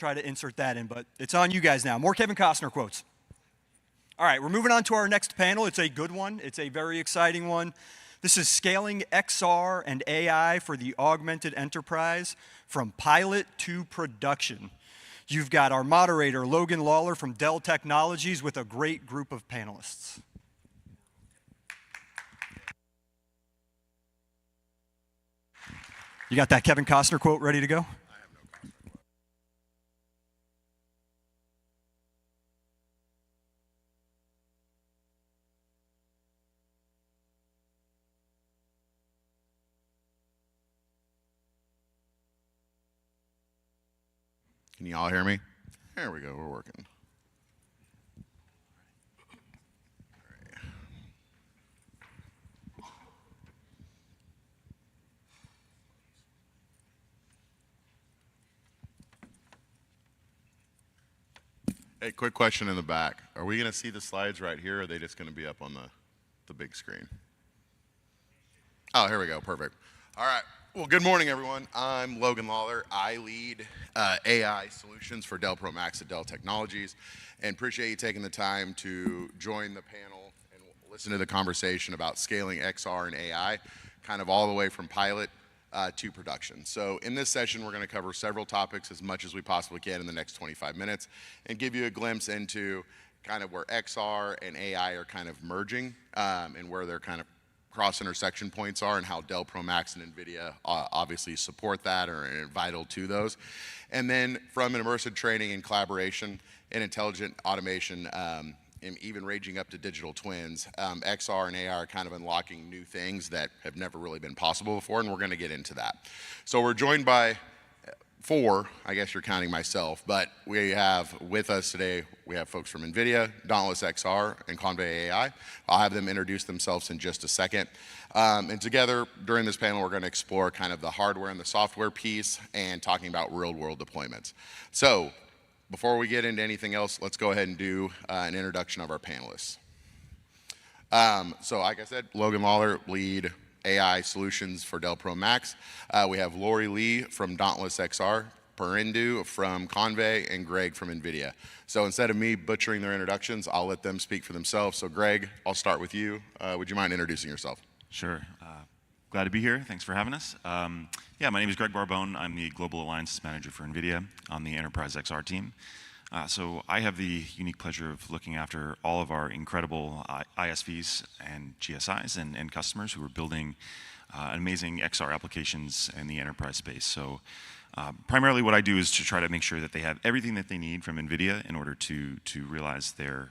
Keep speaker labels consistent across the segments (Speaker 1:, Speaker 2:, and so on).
Speaker 1: try to insert that in, but it's on you guys now. More Kevin Costner quotes. All right, we're moving on to our next panel. It's a good one. It's a very exciting one. This is Scaling XR and AI for the Augmented Enterprise from pilot to production. You've got our moderator, Logan Lawler from Dell Technologies, with a great group of panelists. You got that Kevin Costner quote ready to go?
Speaker 2: Can you all hear me? There we go, we're working. Hey, quick question in the back. Are we going to see the slides right here, or are they just going to be up on the big screen? Oh, here we go, perfect. All right. Well, good morning, everyone. I'm Logan Lawler. I lead AI solutions for Dell Pro Max at Dell Technologies, and appreciate you taking the time to join the panel and listen to the conversation about scaling XR and AI, kind of all the way from pilot to production. So in this session, we're going to cover several topics as much as we possibly can in the next 25 minutes and give you a glimpse into kind of where XR and AI are kind of merging and where their kind of cross intersection points are and how Dell Pro Max and NVIDIA obviously support that or are vital to those. And then from an immersive training and collaboration and intelligent automation, and even ranging up to digital twins, XR and AR are kind of unlocking new things that have never really been possible before, and we're going to get into that. So we're joined by four, I guess you're counting myself, but we have with us today, we have folks from NVIDIA, Dauntless XR, and Convai AI. I'll have them introduce themselves in just a second. And together, during this panel, we're going to explore kind of the hardware and the software piece and talking about real-world deployments. So before we get into anything else, let's go ahead and do an introduction of our panelists. So like I said, Logan Lawler, lead AI solutions for Dell Pro Max. We have Lori Lee from Dauntless XR, Purnendu from Convai, and Greg from NVIDIA. So instead of me butchering their introductions, I'll let them speak for themselves. So Greg, I'll start with you. Would you mind introducing yourself?
Speaker 3: Sure. Glad to be here. Thanks for having us. Yeah, my name is Greg Barbone. I'm the Global Alliances Manager for NVIDIA on the Enterprise XR team. So I have the unique pleasure of looking after all of our incredible ISVs and GSIs and customers who are building amazing XR applications in the enterprise space. So primarily what I do is to try to make sure that they have everything that they need from NVIDIA in order to realize the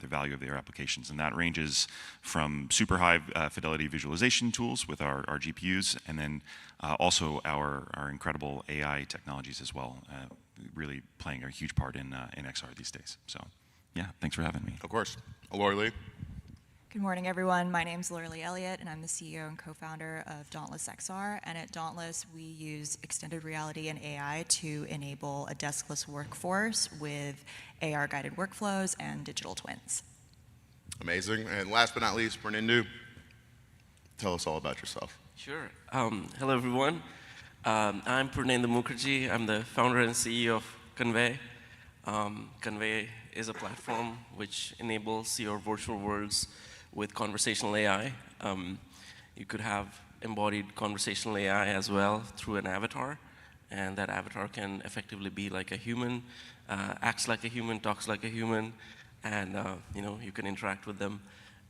Speaker 3: value of their applications. And that ranges from super high fidelity visualization tools with our GPUs, and then also our incredible AI technologies as well, really playing a huge part in XR these days. So yeah, thanks for having me.
Speaker 2: Of course. Lori Lee.
Speaker 4: Good morning, everyone. My name is Elliott, and I'm the CEO and co-founder of Dauntless XR. And at Dauntless, we use extended reality and AI to enable a deskless workforce with AR-guided workflows and digital twins.
Speaker 2: Amazing. And last but not least, Purnendu. Tell us all about yourself.
Speaker 5: Sure. Hello, everyone. I'm Purnendu Mukherjee. I'm the founder and CEO of Convai. Convai is a platform which enables your virtual worlds with conversational AI. You could have embodied conversational AI as well through an avatar, and that avatar can effectively be like a human, acts like a human, talks like a human, and you can interact with them.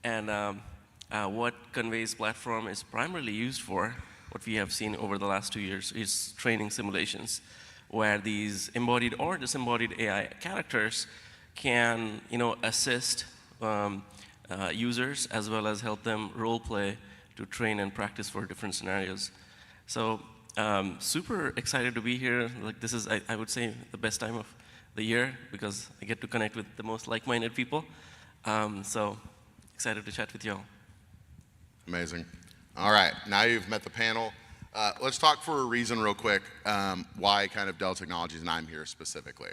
Speaker 5: And what Convai's platform is primarily used for, what we have seen over the last 2 years, is training simulations, where these embodied or disembodied AI characters can assist users as well as help them role play to train and practice for different scenarios. So super excited to be here. Like, this is, I would say, the best time of the year because I get to connect with the most like-minded people. So excited to chat with y'all. Amazing.
Speaker 2: All right, now you've met the panel. Let's talk for a reason real quick, why kind of Dell Technologies and I'm here specifically,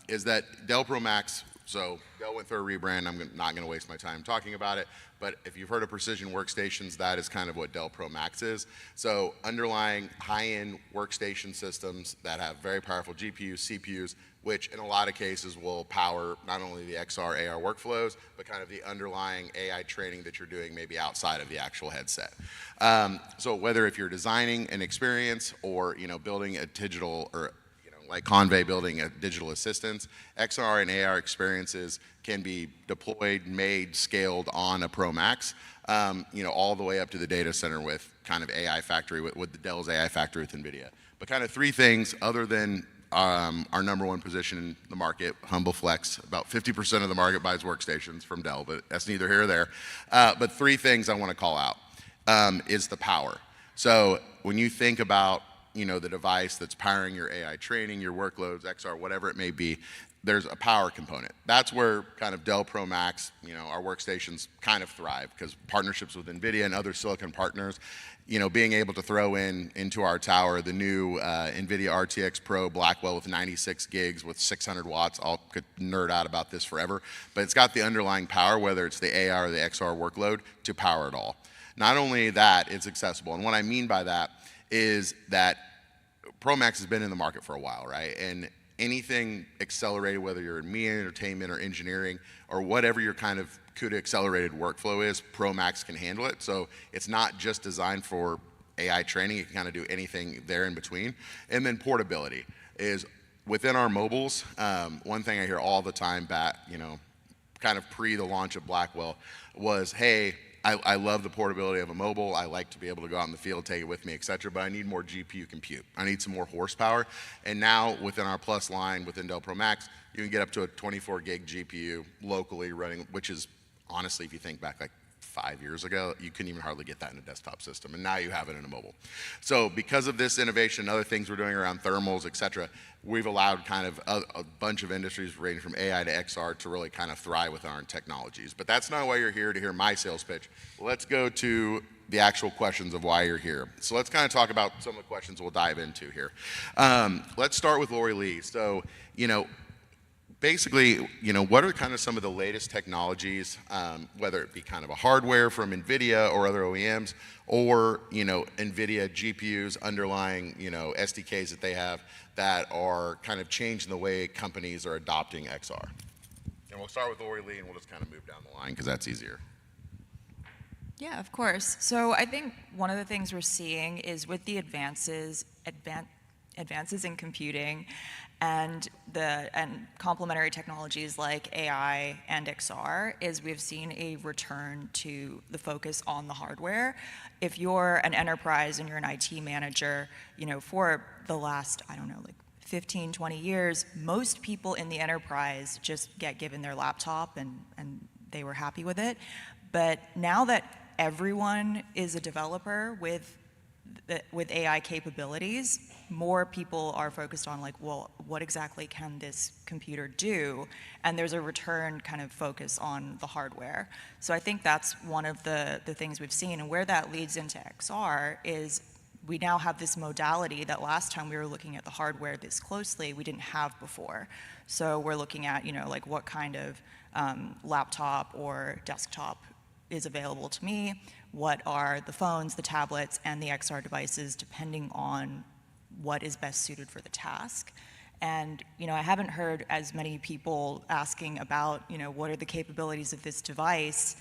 Speaker 2: is that Dell Pro Max So Dell went through a rebrand. Not going to waste my time talking about it. But if you've heard of precision workstations, that is kind of what Dell Pro Max is. So underlying high-end workstation systems that have very powerful GPUs, CPUs, which in a lot of cases will power not only the XR, AR workflows, but kind of the underlying AI training that you're doing maybe outside of the actual headset. So whether if you're designing an experience or building a digital or like Convai building a digital assistants, XR and AR experiences can be deployed, made, scaled on a Pro Max, all the way up to the data center with kind of AI factory, with the Dell's AI factory with NVIDIA. But kind of three things other than our number one position in the market, humble flex. About 50% of the market buys workstations from Dell, but that's neither here or there. But three things I want to call out is the power. So when you think about the device that's powering your AI training, your workloads, XR, whatever it may be, there's a power component. That's where kind of Dell Pro Max, our workstations kind of thrive because partnerships with NVIDIA and other silicon partners, being able to throw into our tower the new NVIDIA RTX Pro Blackwell with 96 gigs with 600 watts. I could nerd out about this forever, but it's got the underlying power, whether it's the AR or the XR workload, to power it all. Not only that, it's accessible. And what I mean by that is that Pro Max has been in the market for a while, right? And anything accelerated, whether you're in media, entertainment, or engineering, or whatever your kind of CUDA accelerated workflow is, Pro Max can handle it. So it's not just designed for AI training, you can kind of do anything there in between. And then portability is within our mobiles. One thing I hear all the time back, kind of pre the launch of Blackwell was, hey, I love the portability of a mobile. I like to be able to go out in the field, take it with me, et cetera, but I need more GPU compute. I need some more horsepower. And now within our Plus line, within Dell Pro Max, you can get up to a 24 gig GPU locally running, which is honestly, if you think back like 5 years ago, you couldn't even hardly get that in a desktop system, and now you have it in a mobile. So because of this innovation and other things we're doing around thermals, et cetera, we've allowed kind of a bunch of industries ranging from AI to XR to really kind of thrive with our technologies. But that's not why you're here to hear my sales pitch. Let's go to the actual questions of why you're here. So let's kind of talk about some of the questions we'll dive into here. Let's start with Lori Lee. So, basically, what are kind of some of the latest technologies, whether it be kind of a hardware from NVIDIA or other OEMs, or, NVIDIA GPUs underlying, SDKs that they have that are kind of changing the way companies are adopting XR? And we'll start with Lori Lee, and we'll just kind of move down the line because that's easier.
Speaker 4: Yeah, of course. So I think one of the things we're seeing is with the advances in computing and complementary technologies like AI and XR, is we've seen a return to the focus on the hardware. If you're an enterprise and you're an IT manager, for the last, 15, 20 years, most people in the enterprise just get given their laptop and they were happy with it. But now that everyone is a developer with AI capabilities, more people are focused on what exactly can this computer do? And there's a return kind of focus on the hardware. So I think that's one of the things we've seen. And where that leads into XR is we now have this modality that last time we were looking at the hardware this closely, we didn't have before. So we're looking at, what kind of laptop or desktop is available to me, what are the phones, the tablets, and the XR devices, depending on what is best suited for the task. And I haven't heard as many people asking about what are the capabilities of this device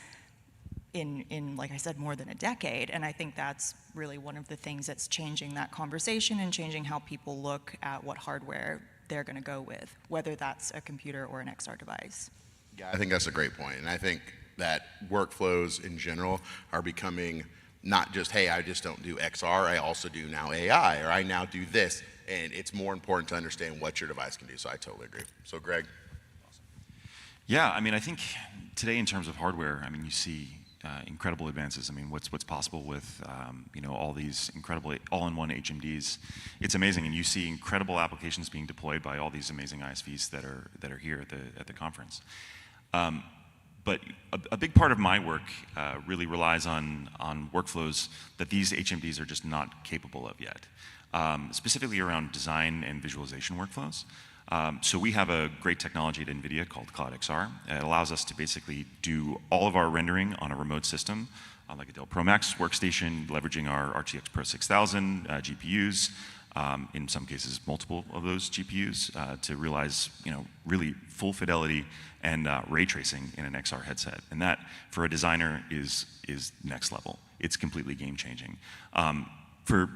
Speaker 4: in like I said, more than a decade. And I think that's really one of the things that's changing that conversation and changing how people look at what hardware they're going to go with, whether that's a computer or an XR device.
Speaker 2: Yeah, I think that's a great point. And I think that workflows in general are becoming not just, hey, I just don't do XR, I also do now AI, or I now do this. And it's more important to understand what your device can do. So I totally agree. So Greg?
Speaker 3: Yeah, I think today in terms of hardware, you see incredible advances. What's possible with all these incredible all-in-one HMDs. It's amazing, and you see incredible applications being deployed by all these amazing ISVs that are here at the conference. But a big part of my work really relies on workflows that these HMDs are just not capable of yet, specifically around design and visualization workflows. So we have a great technology at NVIDIA called Cloud XR. It allows us to basically do all of our rendering on a remote system, like a Dell Pro Max workstation, leveraging our RTX Pro 6000 GPUs, in some cases multiple of those GPUs, to realize really full fidelity and ray tracing in an XR headset. And that, for a designer, is next level. It's completely game changing. For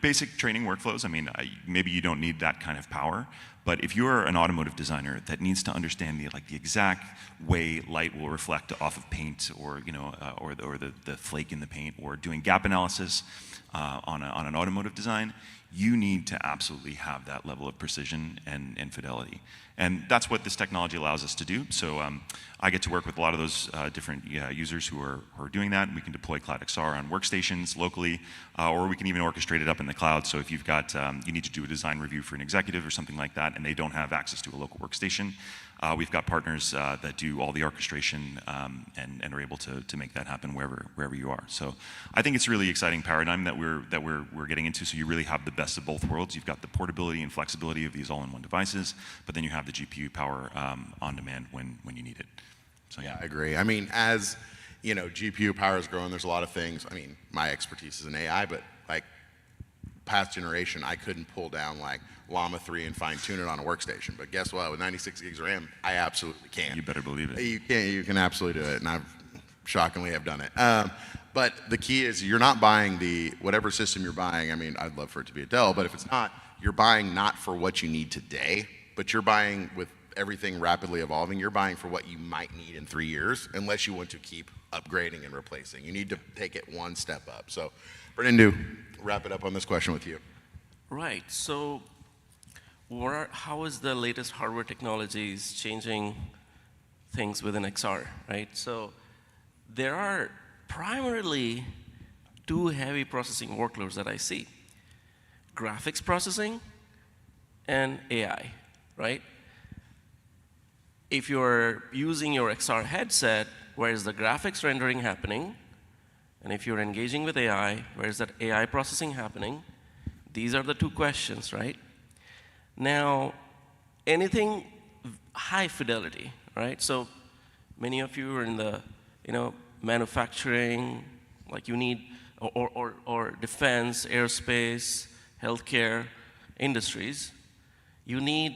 Speaker 3: basic training workflows, I mean, maybe you don't need that kind of power, but if you're an automotive designer that needs to understand the exact way light will reflect off of paint, or the flake in the paint, or doing gap analysis on an automotive design, you need to absolutely have that level of precision and fidelity. And that's what this technology allows us to do. So I get to work with a lot of those different users who are doing that. We can deploy Cloud XR on workstations locally, or we can even orchestrate it up in the cloud. So if you've got, you need to do a design review for an executive or something like that, and they don't have access to a local workstation, we've got partners that do all the orchestration and are able to make that happen wherever you are. So I think it's a really exciting paradigm that we're getting into. So you really have the best of both worlds. You've got the portability and flexibility of these all-in-one devices, but then you have the GPU power on demand when you need it. So
Speaker 2: yeah, I agree. I mean, as GPU power is growing, there's a lot of things. I mean, my expertise is in AI, but like past generation, I couldn't pull down like Llama 3 and fine tune it on a workstation. But guess what? With 96 gigs of RAM, I absolutely can.
Speaker 3: You better believe it.
Speaker 2: You can absolutely do it, and I've shockingly have done it. But the key is you're not buying whatever system you're buying. I mean, I'd love for it to be a Dell, but if it's not, you're buying not for what you need today, but you're buying, with everything rapidly evolving, you're buying for what you might need in 3 years, unless you want to keep upgrading and replacing. You need to take it one step up. So, Purnendu, wrap it up on this question with you.
Speaker 5: Right. So, how is the latest hardware technologies changing things within XR, right? So, there are primarily two heavy processing workloads that I see: graphics processing and AI, right? If you're using your XR headset, where is the graphics rendering happening? And if you're engaging with AI, where is that AI processing happening? These are the two questions, right? Now, anything high fidelity, right? So many of you are in the, manufacturing, like you need, or defense, aerospace, healthcare industries. You need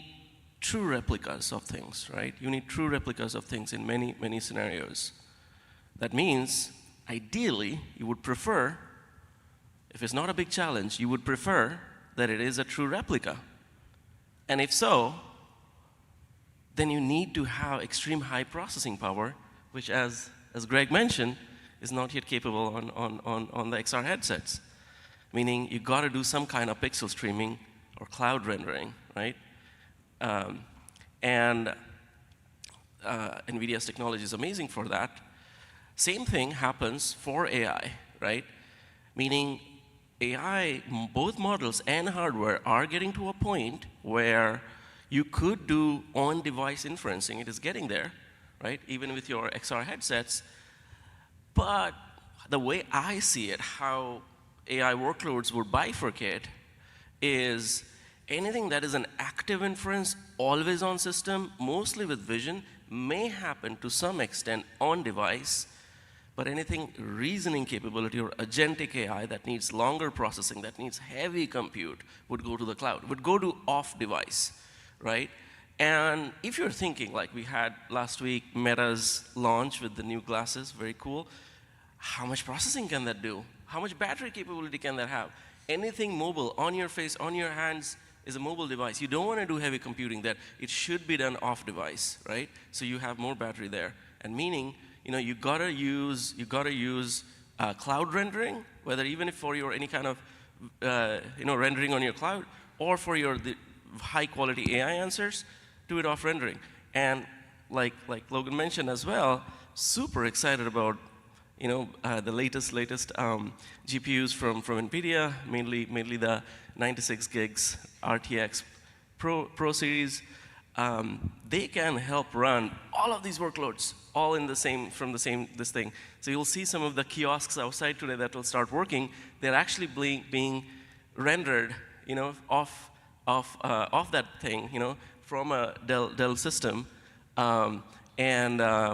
Speaker 5: true replicas of things, right? You need true replicas of things in many, many scenarios. That means, ideally, you would prefer, if it's not a big challenge, you would prefer that it is a true replica. And if so, then you need to have extreme high processing power, which, as Greg mentioned, is not yet capable on the XR headsets. Meaning, you got to do some kind of pixel streaming or cloud rendering, right? NVIDIA's technology is amazing for that. Same thing happens for AI, right? Meaning AI, both models and hardware, are getting to a point where you could do on-device inferencing. It is getting there, right? Even with your XR headsets. But the way I see it, how AI workloads would bifurcate is anything that is an active inference, always on system, mostly with vision, may happen to some extent on device, but anything reasoning capability or agentic AI that needs longer processing, that needs heavy compute, would go to the cloud, would go to off device, right? And if you're thinking, like we had last week, Meta's launch with the new glasses, very cool. How much processing can that do? How much battery capability can that have? Anything mobile, on your face, on your hands, is a mobile device. You don't want to do heavy computing there. It should be done off device, right? So you have more battery there. And meaning, you gotta use cloud rendering, whether even if for your any kind of rendering on your cloud, or for your high quality AI answers, do it off rendering. And like Logan mentioned as well, super excited about the latest GPUs from NVIDIA, mainly the 96 gigs RTX Pro series. They can help run all of these workloads all in this thing. So you'll see some of the kiosks outside today that will start working. They're actually being rendered, off that thing, from a Dell system, and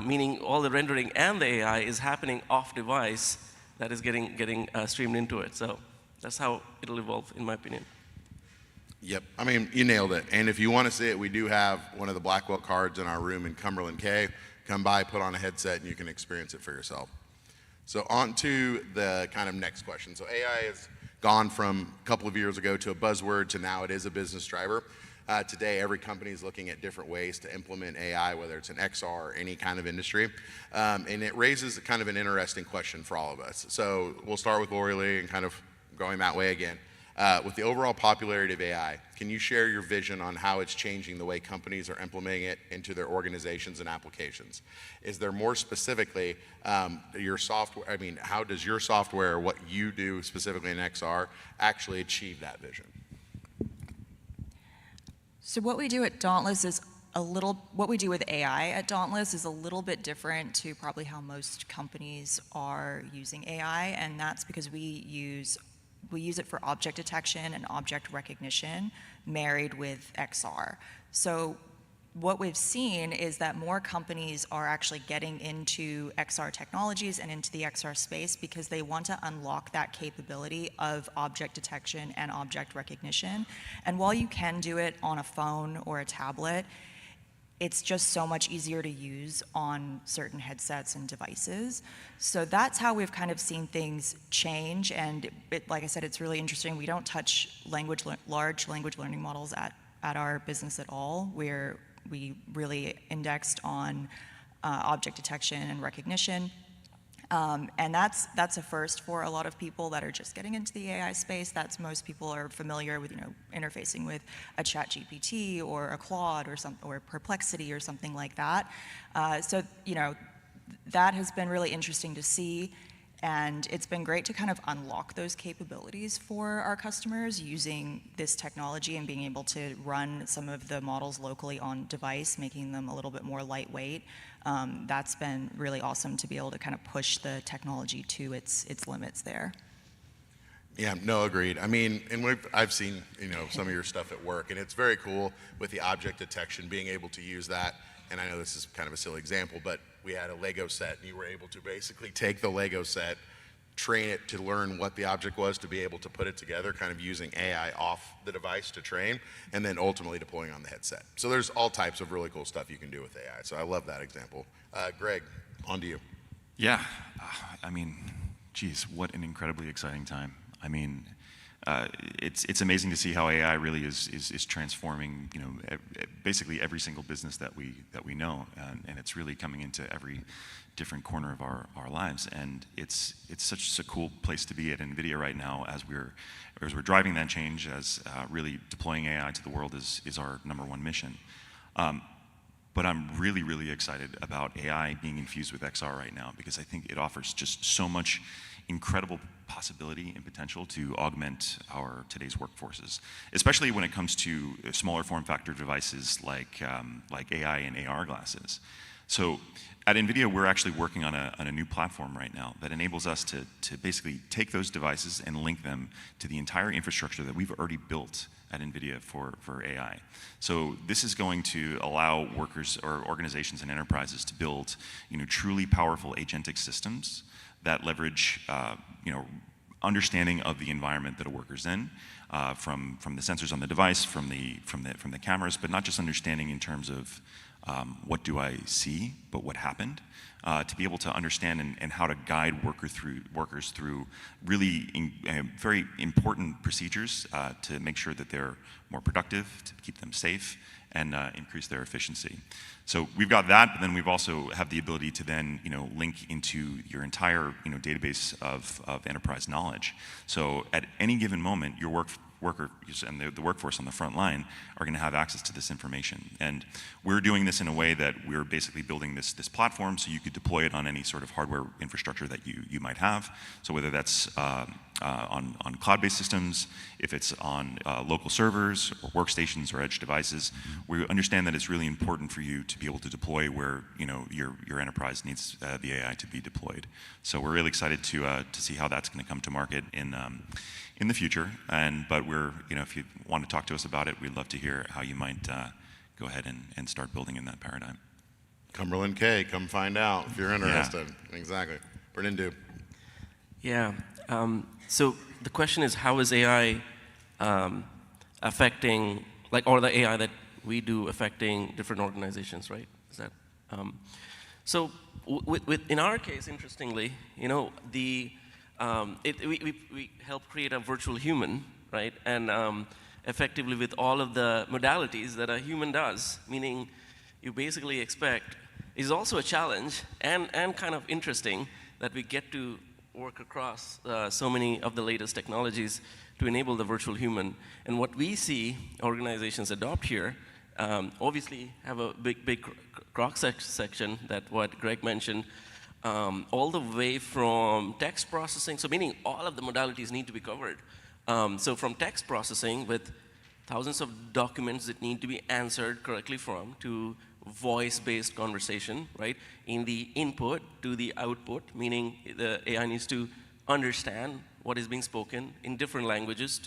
Speaker 5: meaning all the rendering and the AI is happening off device that is getting streamed into it. So that's how it'll evolve, in my opinion.
Speaker 2: Yep, I mean, you nailed it. And if you want to see it, we do have one of the Blackwell cards in our room in Cumberland K. Come by, put on a headset, and you can experience it for yourself. So on to the kind of next question. So AI has gone from a couple of years ago to a buzzword to now it is a business driver. Today, every company is looking at different ways to implement AI, whether it's an XR or any kind of industry. And it raises kind of an interesting question for all of us. So we'll start with Lori Lee and kind of going that way again. With the overall popularity of AI, can you share your vision on how it's changing the way companies are implementing it into their organizations and applications? Is there more specifically your software, I mean, how does your software, what you do specifically in XR, actually achieve that vision?
Speaker 4: So what we do at Dauntless is what we do with AI at Dauntless is a little bit different to probably how most companies are using AI, and that's because we use it for object detection and object recognition married with XR. So what we've seen is that more companies are actually getting into XR technologies and into the XR space because they want to unlock that capability of object detection and object recognition. And while you can do it on a phone or a tablet, it's just so much easier to use on certain headsets and devices. So that's how we've kind of seen things change. And like I said, it's really interesting. We don't touch large language learning models at our business at all. We really indexed on object detection and recognition. And that's a first for a lot of people that are just getting into the AI space. Most people are familiar with, interfacing with a ChatGPT or a Claude or Perplexity or something like that. So that has been really interesting to see, and it's been great to kind of unlock those capabilities for our customers using this technology and being able to run some of the models locally on device, making them a little bit more lightweight. That's been really awesome to be able to kind of push the technology to its limits there.
Speaker 2: Yeah, no, agreed. I mean, and I've seen, some of your stuff at work, and it's very cool with the object detection, being able to use that. And I know this is kind of a silly example, but we had a Lego set, and you were able to basically take the Lego set, train it to learn what the object was to be able to put it together, kind of using AI off the device to train, and then ultimately deploying on the headset. So there's all types of really cool stuff you can do with AI. So I love that example. Greg, on to you.
Speaker 3: Yeah, I mean, geez, what an incredibly exciting time. I mean, it's amazing to see how AI really is transforming, basically every single business that we know, and it's really coming into every different corner of our lives. And it's such a cool place to be at NVIDIA right now as we're driving that change, as really deploying AI to the world is our #1 mission. But I'm really, really excited about AI being infused with XR right now, because I think it offers just so much incredible possibility and potential to augment our today's workforces, especially when it comes to smaller form factor devices like AI and AR glasses. So at NVIDIA, we're actually working on a new platform right now that enables us to basically take those devices and link them to the entire infrastructure that we've already built at NVIDIA for AI. So this is going to allow workers or organizations and enterprises to build, truly powerful agentic systems that leverage, understanding of the environment that a worker's in, from the sensors on the device, from the cameras, but not just understanding in terms of what do I see, but what happened, to be able to understand and how to guide workers through really very important procedures to make sure that they're more productive, to keep them safe, and increase their efficiency. So we've got that, but then we've also have the ability to then link into your entire database of enterprise knowledge. So at any given moment, your workers and the workforce on the front line are going to have access to this information. And we're doing this in a way that we're basically building this platform so you could deploy it on any sort of hardware infrastructure that you might have. So whether that's on cloud-based systems, if it's on local servers or workstations or edge devices, we understand that it's really important for you to be able to deploy where your enterprise needs the AI to be deployed. So we're really excited to see how that's going to come to market in the future. But we're, if you want to talk to us about it, we'd love to hear how you might go ahead and start building in that paradigm.
Speaker 2: Cumberland K, come find out if you're interested.
Speaker 3: Yeah.
Speaker 2: Exactly. Purnendu.
Speaker 5: Yeah. So the question is, how is AI affecting, like, or the AI that we do affecting different organizations, right? Is that? So in our case, interestingly, you know, we help create a virtual human, right? And effectively with all of the modalities that a human does, meaning you basically expect, is also a challenge and kind of interesting that we get to work across so many of the latest technologies to enable the virtual human. And what we see organizations adopt here, obviously have a big cross-section that what Greg mentioned, all the way from text processing, so meaning all of the modalities need to be covered. So from text processing with thousands of documents that need to be answered correctly from, to voice-based conversation, right? In the input to the output, meaning the AI needs to understand what is being spoken in different languages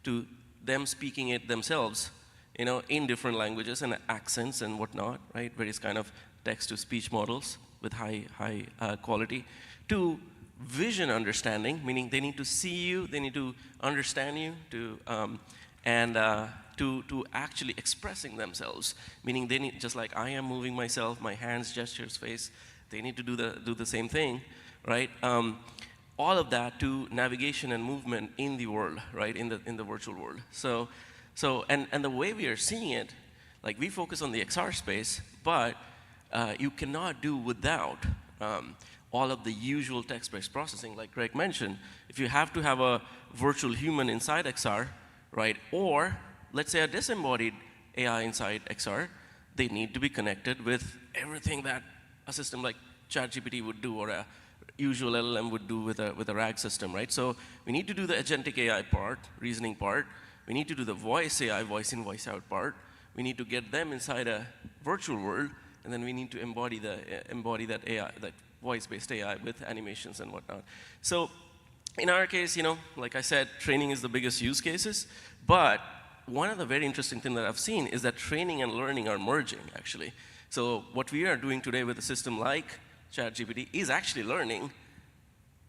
Speaker 5: to them speaking it themselves, you know, in different languages and accents and whatnot, right? Various kind of text-to-speech models with high quality, to vision understanding, meaning they need to see you, they need to understand you, to actually expressing themselves, meaning they need, just like I am moving myself, my hands, gestures, face, they need to do the same thing, right? All of that to navigation and movement in the world, right? In the virtual world. So the way we are seeing it, like we focus on the XR space, but you cannot do without all of the usual text-based processing, like Greg mentioned. If you have to have a virtual human inside XR, right, or let's say a disembodied AI inside XR, they need to be connected with everything that a system like ChatGPT would do or a usual LLM would do with a RAG system, right? So we need to do the agentic AI part, reasoning part. We need to do the voice AI, voice in, voice out part. We need to get them inside a virtual world, and then we need to embody that AI, that voice-based AI with animations and whatnot. So in our case, you know, like I said, training is the biggest use cases, but one of the very interesting things that I've seen is that training and learning are merging, actually. So what we are doing today with a system like ChatGPT is actually learning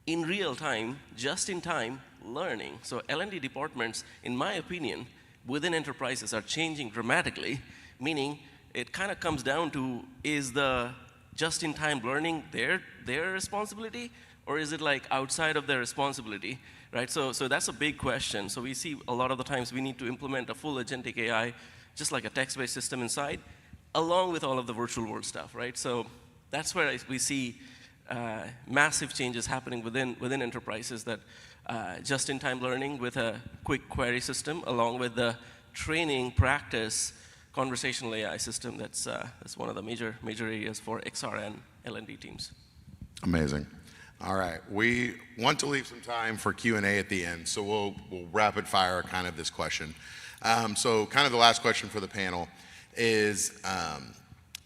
Speaker 5: in real time, just in time learning. So L&D departments, in my opinion, within enterprises are changing dramatically, meaning it kind of comes down to, is the just-in-time learning their responsibility, or is it like outside of their responsibility, right? So that's a big question. So we see a lot of the times we need to implement a full agentic AI, just like a text-based system inside, along with all of the virtual world stuff, right? So that's where we see massive changes happening within enterprises, that just-in-time learning with a quick query system, along with the training, practice, conversational AI system. That's one of the major areas for XR and L&D teams.
Speaker 2: Amazing. All right, we want to leave some time for Q&A at the end, so we'll rapid fire kind of this question. So kind of the last question for the panel is,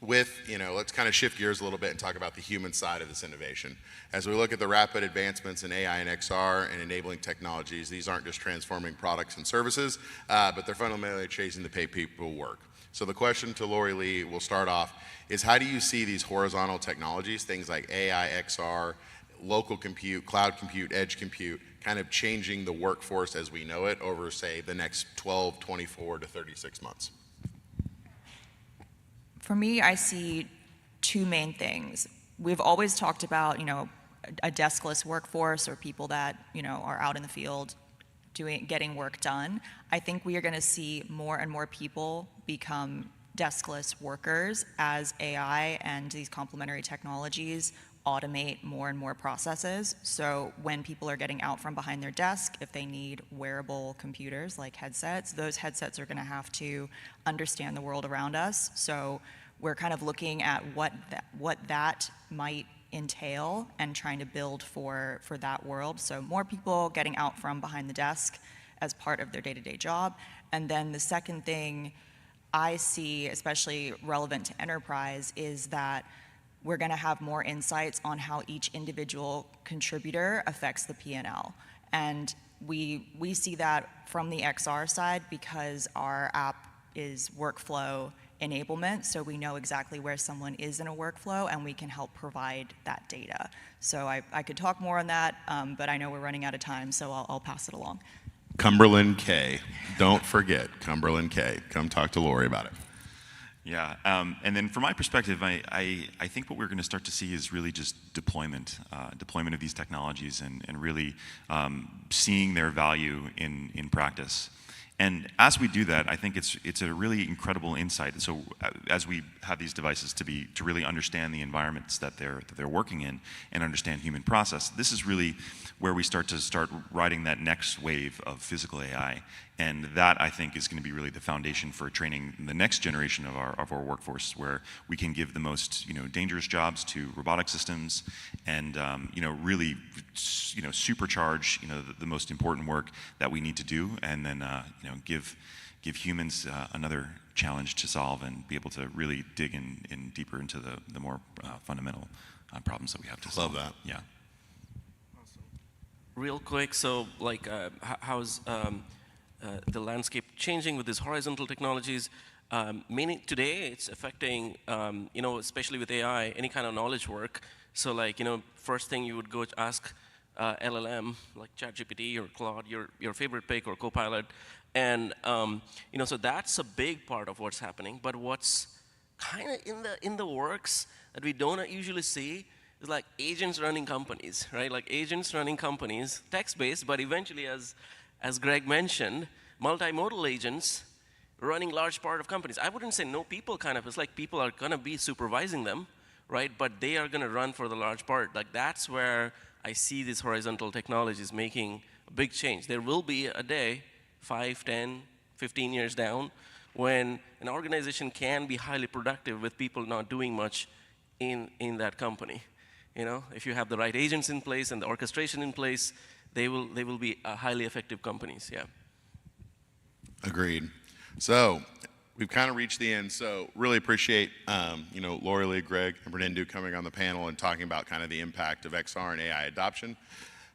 Speaker 2: let's kind of shift gears a little bit and talk about the human side of this innovation. As we look at the rapid advancements in AI and XR and enabling technologies, these aren't just transforming products and services, but they're fundamentally chasing to pay people work. So the question to Lori Lee, we'll start off, is how do you see these horizontal technologies, things like AI, XR, local compute, cloud compute, edge compute, kind of changing the workforce as we know it over, say, the next 12, 24 to 36 months?
Speaker 4: For me, I see two main things. We've always talked about, a deskless workforce, or people that, are out in the field getting work done. I think we are going to see more and more people become deskless workers as AI and these complementary technologies automate more and more processes. So when people are getting out from behind their desk, if they need wearable computers like headsets, those headsets are going to have to understand the world around us. So we're kind of looking at what that might entail and trying to build for that world. So more people getting out from behind the desk as part of their day-to-day job. And then the second thing I see, especially relevant to enterprise, is that we're going to have more insights on how each individual contributor affects the P&L. And we see that from the XR side because our app is workflow enablement, so we know exactly where someone is in a workflow and we can help provide that data. So I could talk more on that, but I know we're running out of time, so I'll pass it along.
Speaker 2: Cumberland K. Don't forget, Cumberland K. Come talk to Lori about it.
Speaker 3: Yeah, and then from my perspective, I think what we're going to start to see is really just deployment of these technologies and really seeing their value in practice. And as we do that, I think it's a really incredible insight. So as we have these devices to really understand the environments that they're working in and understand human process, this is really where we start riding that next wave of physical AI. And that, I think, is going to be really the foundation for training the next generation of our workforce, where we can give the most dangerous jobs to robotic systems, and really supercharge the most important work that we need to do, and then give humans another challenge to solve and be able to really dig in deeper into the more fundamental problems that we have to solve.
Speaker 2: Love that.
Speaker 3: Yeah.
Speaker 5: Real quick, so like how's the landscape changing with these horizontal technologies? Meaning today it's affecting, especially with AI, any kind of knowledge work. So like, first thing you would go ask LLM, like ChatGPT or Claude, your favorite pick, or Copilot. And, so that's a big part of what's happening. But what's kind of in the works that we don't usually see is like agents running companies, right? Like agents running companies, text-based, but eventually, as Greg mentioned, multimodal agents running large part of companies. I wouldn't say no people kind of, it's like people are gonna be supervising them, right? But they are gonna run for the large part. Like that's where I see these horizontal technologies making a big change. There will be a day, 5, 10, 15 years down, when an organization can be highly productive with people not doing much in that company. If you have the right agents in place and the orchestration in place, they will be highly effective companies. Yeah.
Speaker 2: Agreed. So we've kind of reached the end. So really appreciate Lori, Greg, and Purnendu coming on the panel and talking about kind of the impact of XR and AI adoption,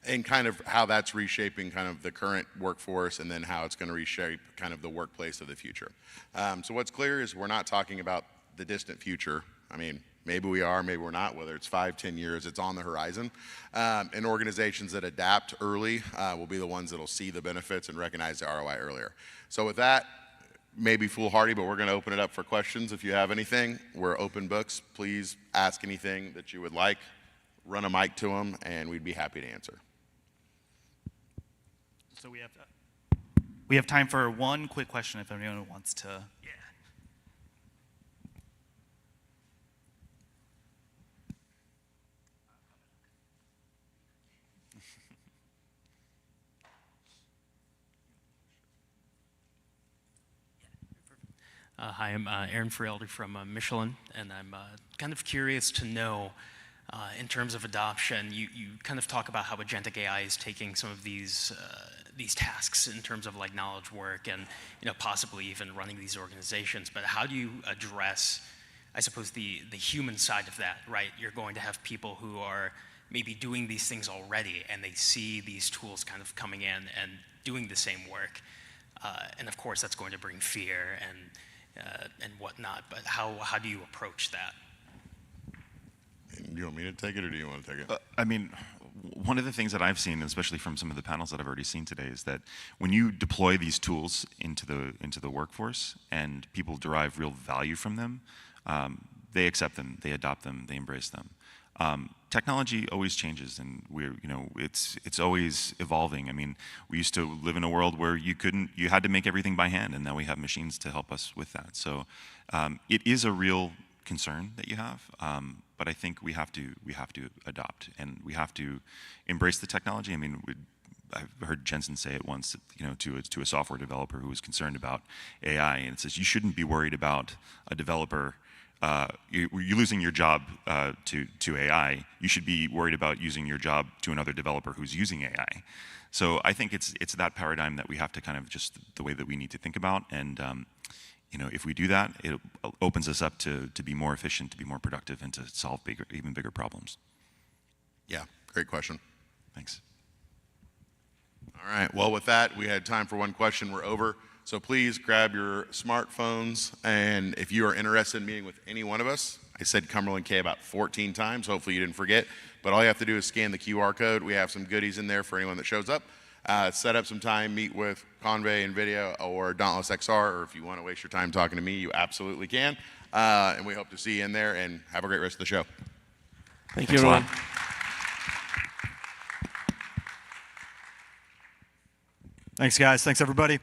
Speaker 2: and kind of how that's reshaping kind of the current workforce, and then how it's going to reshape kind of the workplace of the future. So what's clear is we're not talking about the distant future. I mean, maybe we are, maybe we're not. Whether it's 5, 10 years, it's on the horizon. And organizations that adapt early will be the ones that will see the benefits and recognize the ROI earlier. So with that, maybe foolhardy, but we're going to open it up for questions. If you have anything, we're open books. Please ask anything that you would like. Run a mic to them, and we'd be happy to answer.
Speaker 6: So we have time for one quick question if anyone wants to. Yeah.
Speaker 7: Hi, I'm Aaron Frieldi from Michelin, and I'm kind of curious to know, in terms of adoption, you kind of talk about how agentic AI is taking some of these tasks in terms of like knowledge work and possibly even running these organizations. But how do you address, I suppose, the human side of that, right? You're going to have people who are maybe doing these things already, and they see these tools kind of coming in and doing the same work, and of course that's going to bring fear and whatnot, but how do you approach that?
Speaker 2: Do you want me to take it, or do you want to take it?
Speaker 3: I mean, one of the things that I've seen, especially from some of the panels that I've already seen today, is that when you deploy these tools into the workforce and people derive real value from them, they accept them, they adopt them, they embrace them. Technology always changes, and it's always evolving. I mean, we used to live in a world where you had to make everything by hand, and now we have machines to help us with that. So it is a real concern that you have, but I think we have to adopt, and we have to embrace the technology. I mean, I've heard Jensen say it once, to a software developer who was concerned about AI, and it says you shouldn't be worried about a developer. You're losing your job to AI. You should be worried about using your job to another developer who's using AI. So I think it's that paradigm that we have to kind of just the way that we need to think about. And if we do that, it opens us up to be more efficient, to be more productive, and to solve even bigger problems.
Speaker 2: Yeah, great question.
Speaker 3: Thanks.
Speaker 2: All right. Well, with that, we had time for one question. We're over. So please grab your smartphones, and if you are interested in meeting with any one of us, I said Cumberland K about 14 times. Hopefully you didn't forget. But all you have to do is scan the QR code. We have some goodies in there for anyone that shows up. Set up some time, meet with Convai, NVIDIA, or Dauntless XR, or if you want to waste your time talking to me, you absolutely can. And we hope to see you in there, and have a great rest of the show.
Speaker 5: Thank you,
Speaker 3: Thanks a lot.
Speaker 5: everyone.
Speaker 1: Thanks, guys. Thanks, everybody.